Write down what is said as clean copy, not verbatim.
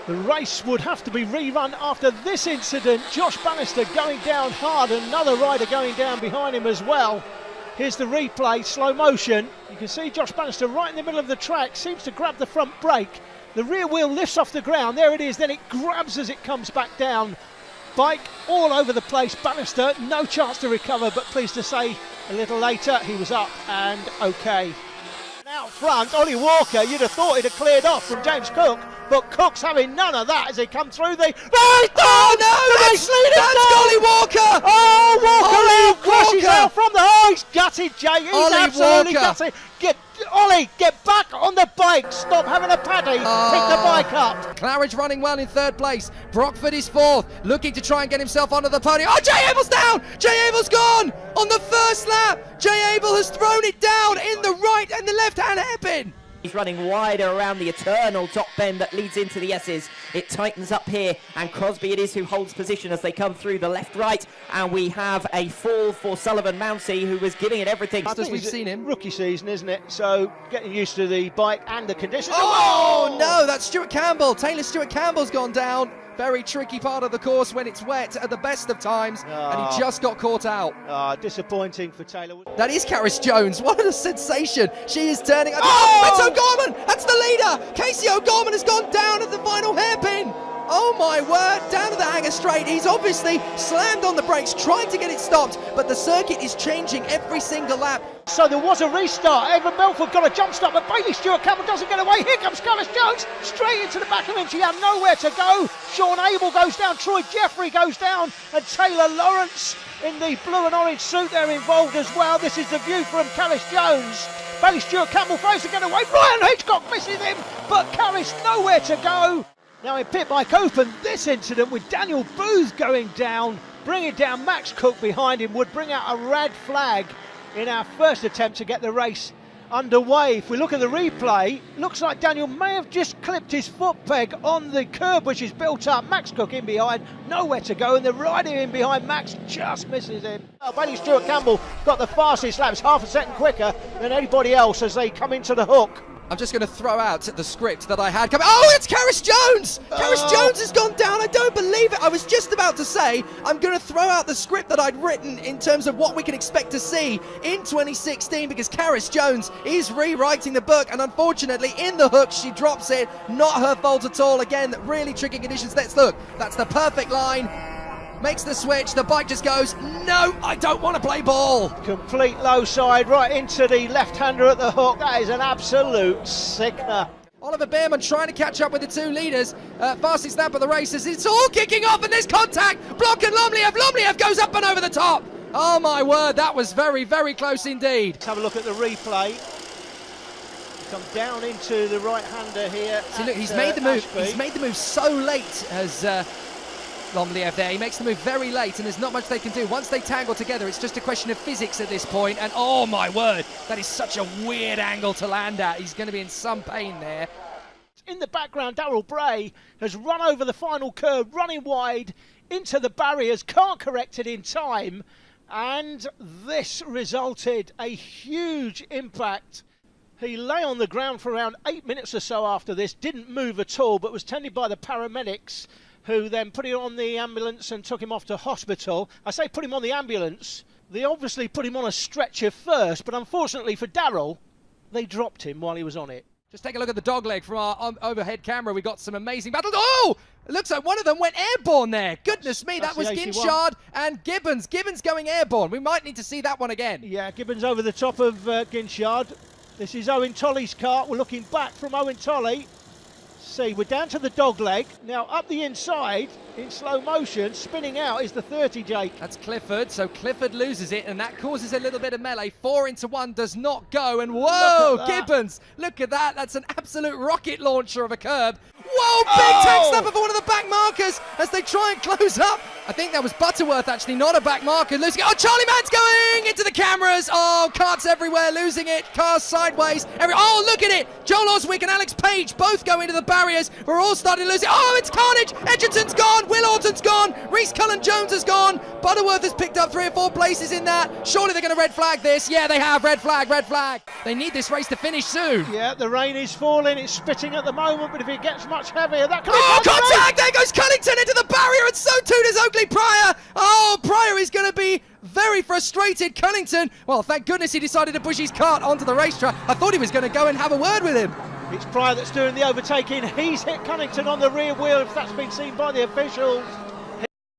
The race would have to be rerun after this incident. Josh Bannister going down hard, another rider going down behind him as well. Here's the replay, slow motion. You can see Josh Bannister right in the middle of the track, seems to grab the front brake. The rear wheel lifts off the ground, there it is, then it grabs as it comes back down. Bike all over the place, Bannister, no chance to recover, but pleased to say a little later he was up and okay. Out front, Ollie Walker, you'd have thought he'd have cleared off from James Cook, but Cook's having none of that as he come through the... Oh no, that's Ollie Walker! Oh, Walker Ollie crashes Walker! out from the... Oh, he's gutted, Jay, he's Ollie absolutely Walker. gutted. Ollie, get back on the bike, stop having a paddy, pick the bike up. Claridge running well in third place. Brockford is fourth, looking to try and get himself onto the podium. Oh, Jay Abel's down! Jay Abel's gone! On the first lap, Jay Abel has thrown it down in the right and the left-hand hairpin. He's running wider around the eternal top bend that leads into the S's. It tightens up here, and Crosby it is who holds position as they come through the left-right, and we have a fall for Sullivan Mounsey, who was giving it everything. As we've seen him. Rookie season, isn't it? So getting used to the bike and the conditions. Oh no, that's Stuart Campbell. Taylor Stuart Campbell's gone down. Very tricky part of the course when it's wet at the best of times, and he just got caught out. Disappointing for Taylor. That is Karis Jones. What a sensation. She is turning. That's O'Gorman. That's the leader. Casey O'Gorman has gone down at the final hairpin. Oh my word, down to the hanger straight. He's obviously slammed on the brakes, trying to get it stopped, but the circuit is changing every single lap. So there was a restart. Evan Melford got a jump start, but Bailey Stewart Campbell doesn't get away. Here comes Karis Jones, straight into the back of him. She had nowhere to go. Sean Abel goes down, Troy Jeffrey goes down, and Taylor Lawrence in the blue and orange suit, they're involved as well. This is the view from Karis Jones. Bailey Stewart Campbell fails to get away. Ryan Hitchcock misses him, but Karis nowhere to go. Now in pit bike open, this incident with Daniel Booth going down, bringing down Max Cook behind him, would bring out a red flag in our first attempt to get the race underway. If we look at the replay, looks like Daniel may have just clipped his foot peg on the curb which is built up. Max Cook in behind, nowhere to go, and the rider in behind Max just misses him. Bailey Stewart Campbell got the fastest laps, half a second quicker than anybody else as they come into the hook. I'm just going to throw out the script that I had coming. Oh, it's Karis Jones! Karis Jones has gone down. I don't believe it. I was just about to say I'm going to throw out the script that I'd written in terms of what we can expect to see in 2016, because Karis Jones is rewriting the book, and unfortunately in the hook she drops it. Not her fault at all. Again, really tricky conditions. Let's look. That's the perfect line. Makes the switch, the bike just goes, no, I don't want to play ball. Complete low side right into the left-hander at the hook. That is an absolute sickener. Oliver Behrman trying to catch up with the two leaders. Fastest lap of the races. It's all kicking off, and there's contact. Block and Lomliev. Lomliev goes up and over the top. Oh my word, that was very, very close indeed. Let's have a look at the replay. Come down into the right-hander here. See, look, he's made the move. Ashby. He's made the move so late as Lomliev there. He makes the move very late, and there's not much they can do. Once they tangle together, it's just a question of physics at this point. And oh my word, that is such a weird angle to land at. He's going to be in some pain there. In the background, Darryl Bray has run over the final curve, running wide into the barriers, can't correct it in time, and this resulted a huge impact. He lay on the ground for around 8 minutes or so after this, didn't move at all, but was tended by the paramedics, who then put him on the ambulance and took him off to hospital. I say put him on the ambulance, they obviously put him on a stretcher first, but unfortunately for Darryl, they dropped him while he was on it. Just take a look at the dog leg from our overhead camera. We got some amazing battles. Oh! It looks like one of them went airborne there. Goodness me, that was Ginchard and Gibbons. Gibbons going airborne. We might need to see that one again. Yeah, Gibbons over the top of Ginchard. This is Owen Tolley's kart. We're looking back from Owen Tolley. See, we're down to the dog leg. Now up the inside, in slow motion, spinning out is the 30, Jake. That's Clifford, so Clifford loses it, and that causes a little bit of melee. 4 into 1 does not go, and whoa, Gibbons, look at that. That's an absolute rocket launcher of a curb. Whoa, big tank snapper for one of the back markers as they try and close up I think that was Butterworth, actually, not a back marker. Losing it. Oh, Charlie Mann's going into the cameras. Oh, carts everywhere, losing it. Cars sideways. Oh, look at it. Joel Oswick and Alex Page both go into the barriers. We're all starting to lose it. Oh, it's carnage. Edgerton's gone. Will Orton's gone. Reece Cullen-Jones has gone. Butterworth has picked up 3 or 4 places in that. Surely they're going to red flag this. Yeah, they have. Red flag, red flag. They need this race to finish soon. Yeah, the rain is falling. It's spitting at the moment, but if it gets much heavier, that could Oh, be contact! There goes Cunnington into the barrier, and so too does Oakley Pryor. Oh, Pryor is going to be very frustrated. Cunnington, well, thank goodness he decided to push his cart onto the racetrack. I thought he was going to go and have a word with him. It's Pryor that's doing the overtaking. He's hit Cunnington on the rear wheel, if that's been seen by the officials.